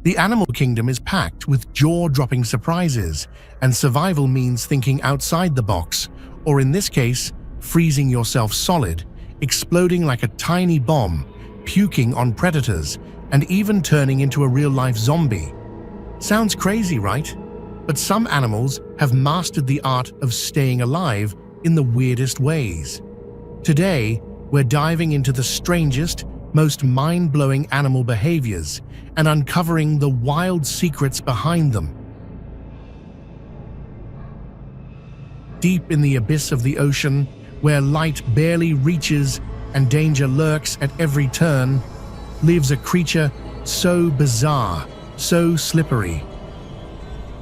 The animal kingdom is packed with jaw-dropping surprises, and survival means thinking outside the box, or in this case, freezing yourself solid, exploding like a tiny bomb, puking on predators, and even turning into a real-life zombie. Sounds crazy, right? But some animals have mastered the art of staying alive in the weirdest ways. Today, we're diving into the strangest, most mind-blowing animal behaviors and uncovering the wild secrets behind them. Deep in the abyss of the ocean, where light barely reaches and danger lurks at every turn, lives a creature so bizarre, so slippery.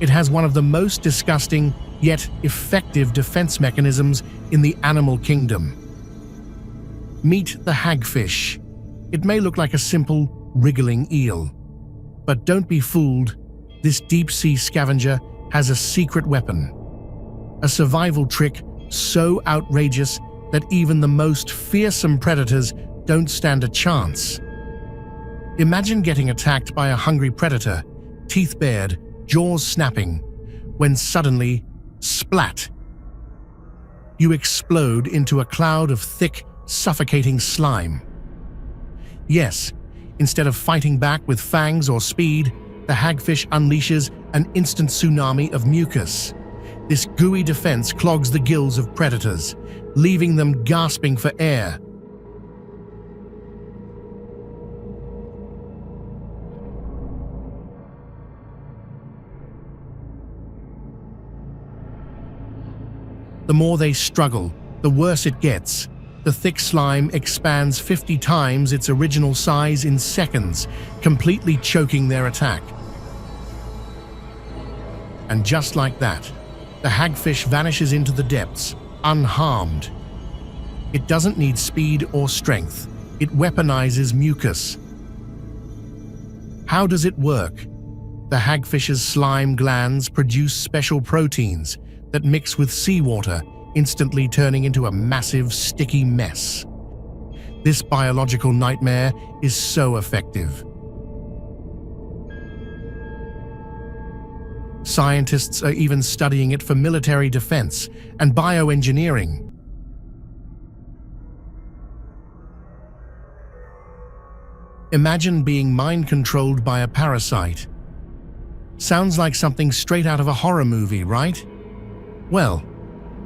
It has one of the most disgusting yet effective defense mechanisms in the animal kingdom. Meet the hagfish. It may look like a simple, wriggling eel. But don't be fooled, this deep-sea scavenger has a secret weapon. A survival trick so outrageous that even the most fearsome predators don't stand a chance. Imagine getting attacked by a hungry predator, teeth bared, jaws snapping, when suddenly, splat! You explode into a cloud of thick, suffocating slime. Yes, instead of fighting back with fangs or speed, the hagfish unleashes an instant tsunami of mucus. This gooey defense clogs the gills of predators, leaving them gasping for air. The more they struggle, the worse it gets. The thick slime expands 50 times its original size in seconds, completely choking their attack. And just like that, the hagfish vanishes into the depths, unharmed. It doesn't need speed or strength. It weaponizes mucus. How does it work? The hagfish's slime glands produce special proteins that mix with seawater, instantly turning into a massive, sticky mess. This biological nightmare is so effective. Scientists are even studying it for military defense and bioengineering. Imagine being mind-controlled by a parasite. Sounds like something straight out of a horror movie, right? Well,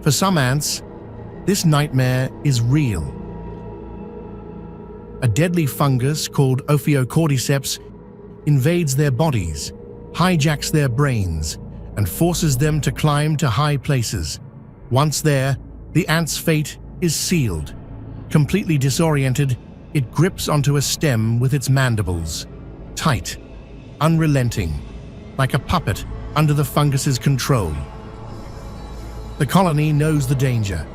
for some ants, this nightmare is real. A deadly fungus called Ophiocordyceps invades their bodies, hijacks their brains, and forces them to climb to high places. Once there, the ant's fate is sealed. Completely disoriented, it grips onto a stem with its mandibles. Tight, unrelenting, like a puppet under the fungus's control. The colony knows the danger.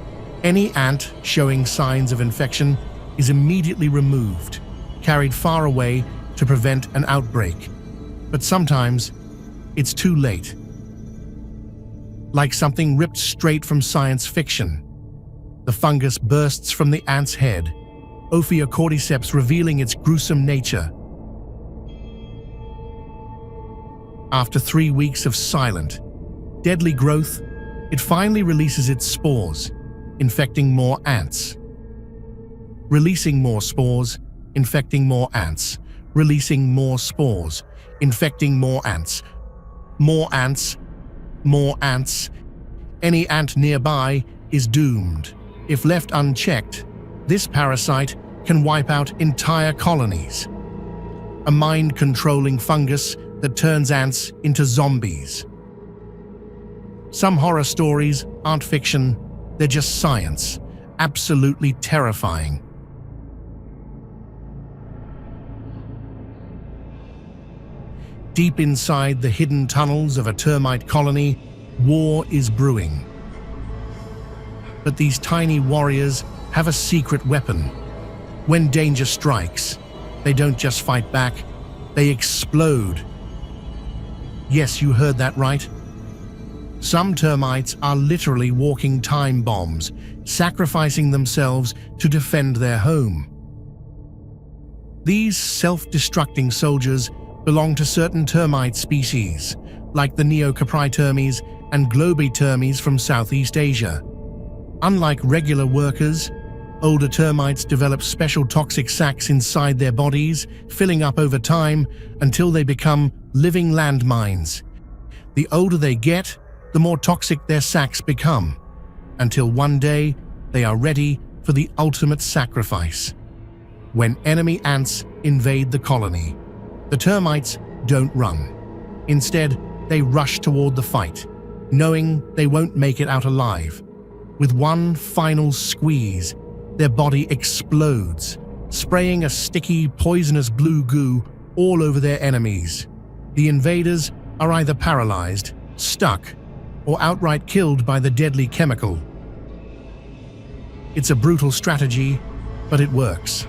Any ant showing signs of infection is immediately removed, carried far away to prevent an outbreak. But sometimes, it's too late. Like something ripped straight from science fiction, the fungus bursts from the ant's head, Ophiocordyceps revealing its gruesome nature. After 3 weeks of silent, deadly growth, it finally releases its spores, infecting more ants. Releasing more spores, infecting more ants. Releasing more spores, infecting more ants. More ants, more ants. Any ant nearby is doomed. If left unchecked, this parasite can wipe out entire colonies. A mind-controlling fungus that turns ants into zombies. Some horror stories aren't fiction, they're just science, absolutely terrifying. Deep inside the hidden tunnels of a termite colony, war is brewing. But these tiny warriors have a secret weapon. When danger strikes, they don't just fight back, they explode. Yes, you heard that right. Some termites are literally walking time bombs, sacrificing themselves to defend their home. These self-destructing soldiers belong to certain termite species, like the Neocapritermes and Globitermes from Southeast Asia. Unlike regular workers, older termites develop special toxic sacs inside their bodies, filling up over time until they become living landmines. The older they get, the more toxic their sacs become, until one day they are ready for the ultimate sacrifice. When enemy ants invade the colony, the termites don't run. Instead, they rush toward the fight, knowing they won't make it out alive. With one final squeeze, their body explodes, spraying a sticky, poisonous blue goo all over their enemies. The invaders are either paralyzed, stuck, or outright killed by the deadly chemical. It's a brutal strategy, but it works.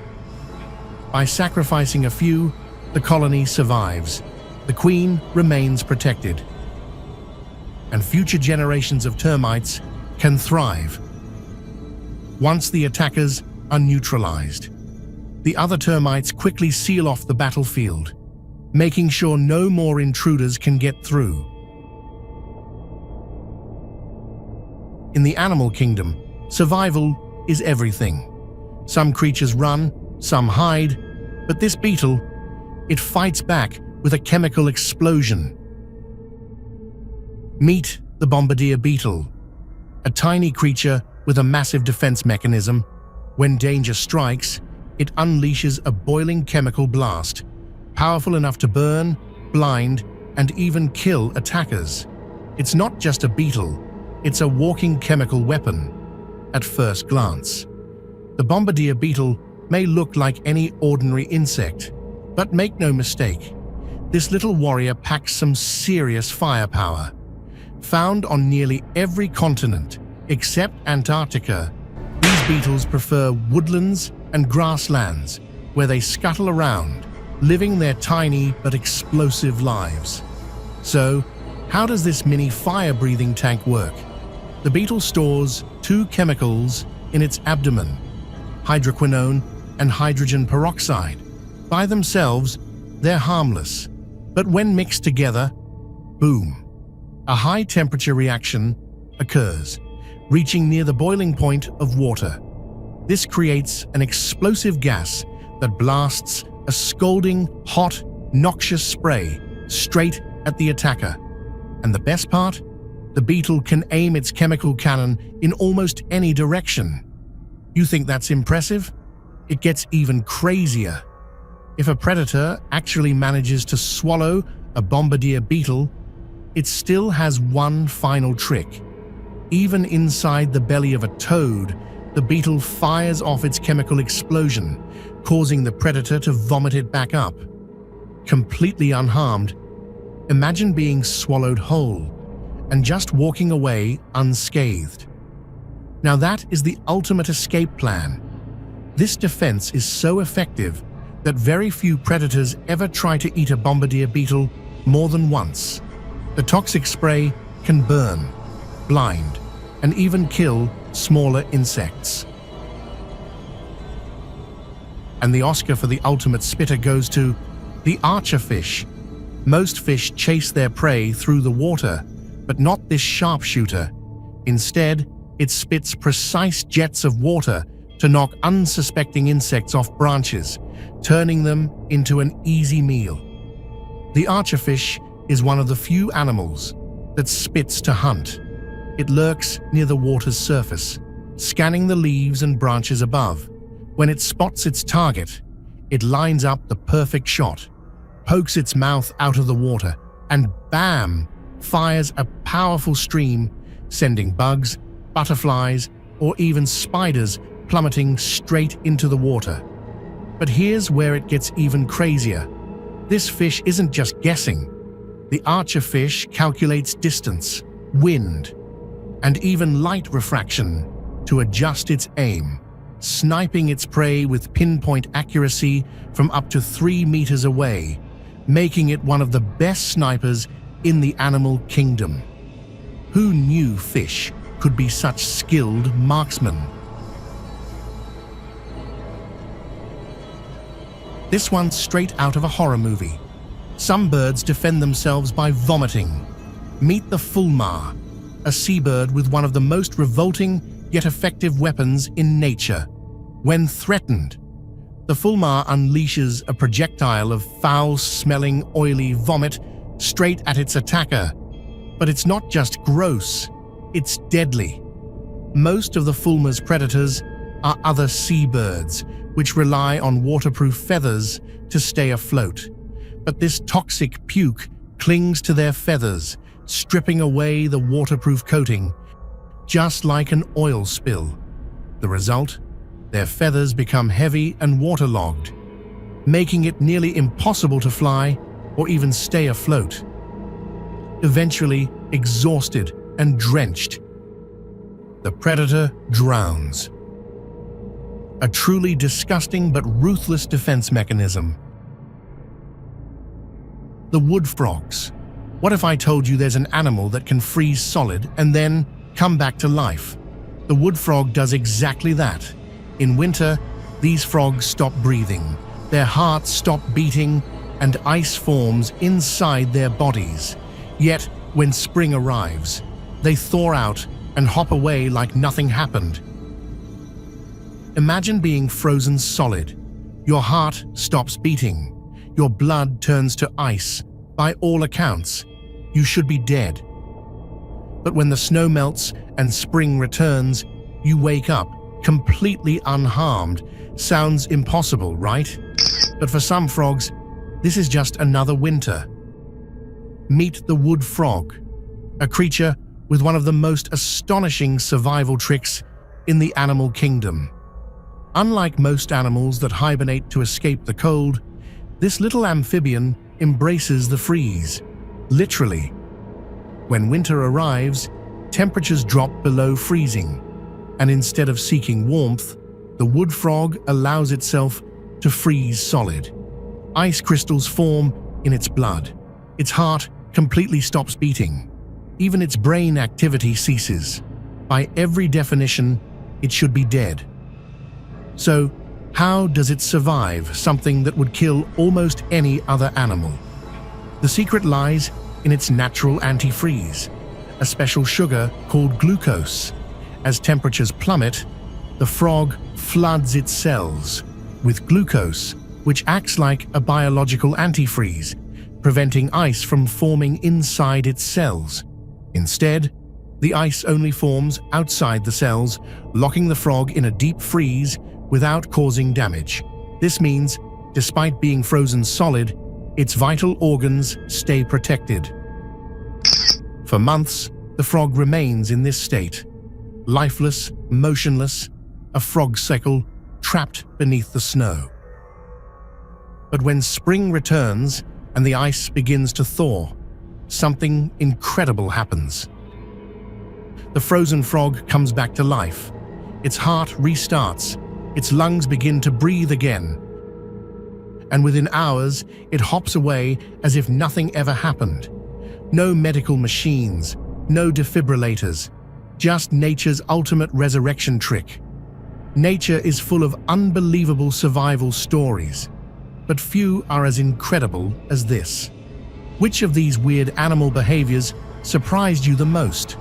By sacrificing a few, the colony survives. The queen remains protected. And future generations of termites can thrive. Once the attackers are neutralized, the other termites quickly seal off the battlefield, making sure no more intruders can get through. In the animal kingdom, survival is everything. Some creatures run, some hide, but this beetle, it fights back with a chemical explosion. Meet the Bombardier Beetle, a tiny creature with a massive defense mechanism. When danger strikes, it unleashes a boiling chemical blast, powerful enough to burn, blind, and even kill attackers. It's not just a beetle, it's a walking chemical weapon. At first glance, the Bombardier Beetle may look like any ordinary insect, but make no mistake, this little warrior packs some serious firepower. Found on nearly every continent except Antarctica, these beetles prefer woodlands and grasslands where they scuttle around, living their tiny but explosive lives. So, how does this mini fire-breathing tank work? The beetle stores two chemicals in its abdomen, hydroquinone and hydrogen peroxide. By themselves, they're harmless, but when mixed together, boom, a high-temperature reaction occurs, reaching near the boiling point of water. This creates an explosive gas that blasts a scalding, hot, noxious spray straight at the attacker. And the best part? The beetle can aim its chemical cannon in almost any direction. You think that's impressive? It gets even crazier. If a predator actually manages to swallow a Bombardier beetle, it still has one final trick. Even inside the belly of a toad, the beetle fires off its chemical explosion, causing the predator to vomit it back up. Completely unharmed, imagine being swallowed whole and just walking away unscathed. Now that is the ultimate escape plan. This defense is so effective that very few predators ever try to eat a Bombardier beetle more than once. The toxic spray can burn, blind, and even kill smaller insects. And the Oscar for the ultimate spitter goes to the Archerfish. Most fish chase their prey through the water, but not this sharpshooter. Instead, it spits precise jets of water to knock unsuspecting insects off branches, turning them into an easy meal. The Archerfish is one of the few animals that spits to hunt. It lurks near the water's surface, scanning the leaves and branches above. When it spots its target, it lines up the perfect shot, pokes its mouth out of the water, and bam, fires a powerful stream, sending bugs, butterflies, or even spiders plummeting straight into the water. But here's where it gets even crazier. This fish isn't just guessing. The Archerfish calculates distance, wind, and even light refraction to adjust its aim, sniping its prey with pinpoint accuracy from up to 3 meters away, making it one of the best snipers in the animal kingdom. Who knew fish could be such skilled marksmen? This one's straight out of a horror movie. Some birds defend themselves by vomiting. Meet the Fulmar, a seabird with one of the most revolting yet effective weapons in nature. When threatened, the Fulmar unleashes a projectile of foul-smelling, oily vomit straight at its attacker. But it's not just gross, it's deadly. Most of the Fulmar's predators are other seabirds, which rely on waterproof feathers to stay afloat. But this toxic puke clings to their feathers, stripping away the waterproof coating, just like an oil spill. The result? Their feathers become heavy and waterlogged, making it nearly impossible to fly or even stay afloat. Eventually, exhausted and drenched, the predator drowns. A truly disgusting but ruthless defense mechanism. The wood frogs. What if I told you there's an animal that can freeze solid and then come back to life? The wood frog does exactly that. In winter, these frogs stop breathing, their hearts stop beating, and ice forms inside their bodies. Yet, when spring arrives, they thaw out and hop away like nothing happened. Imagine being frozen solid. Your heart stops beating. Your blood turns to ice. By all accounts, you should be dead. But when the snow melts and spring returns, you wake up completely unharmed. Sounds impossible, right? But for some frogs, this is just another winter. Meet the wood frog, a creature with one of the most astonishing survival tricks in the animal kingdom. Unlike most animals that hibernate to escape the cold, this little amphibian embraces the freeze, literally. When winter arrives, temperatures drop below freezing, and instead of seeking warmth, the wood frog allows itself to freeze solid. Ice crystals form in its blood. Its heart completely stops beating. Even its brain activity ceases. By every definition, it should be dead. So, how does it survive something that would kill almost any other animal? The secret lies in its natural antifreeze, a special sugar called glucose. As temperatures plummet, the frog floods its cells with glucose, which acts like a biological antifreeze, preventing ice from forming inside its cells. Instead, the ice only forms outside the cells, locking the frog in a deep freeze without causing damage. This means, despite being frozen solid, its vital organs stay protected. For months, the frog remains in this state, lifeless, motionless, a frog sickle trapped beneath the snow. But when spring returns and the ice begins to thaw, something incredible happens. The frozen frog comes back to life. Its heart restarts, its lungs begin to breathe again, and within hours, it hops away as if nothing ever happened. No medical machines, no defibrillators, just nature's ultimate resurrection trick. Nature is full of unbelievable survival stories, but few are as incredible as this. Which of these weird animal behaviors surprised you the most?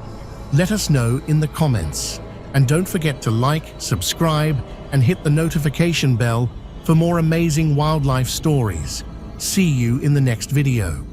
Let us know in the comments. And don't forget to like, subscribe, and hit the notification bell for more amazing wildlife stories. See you in the next video.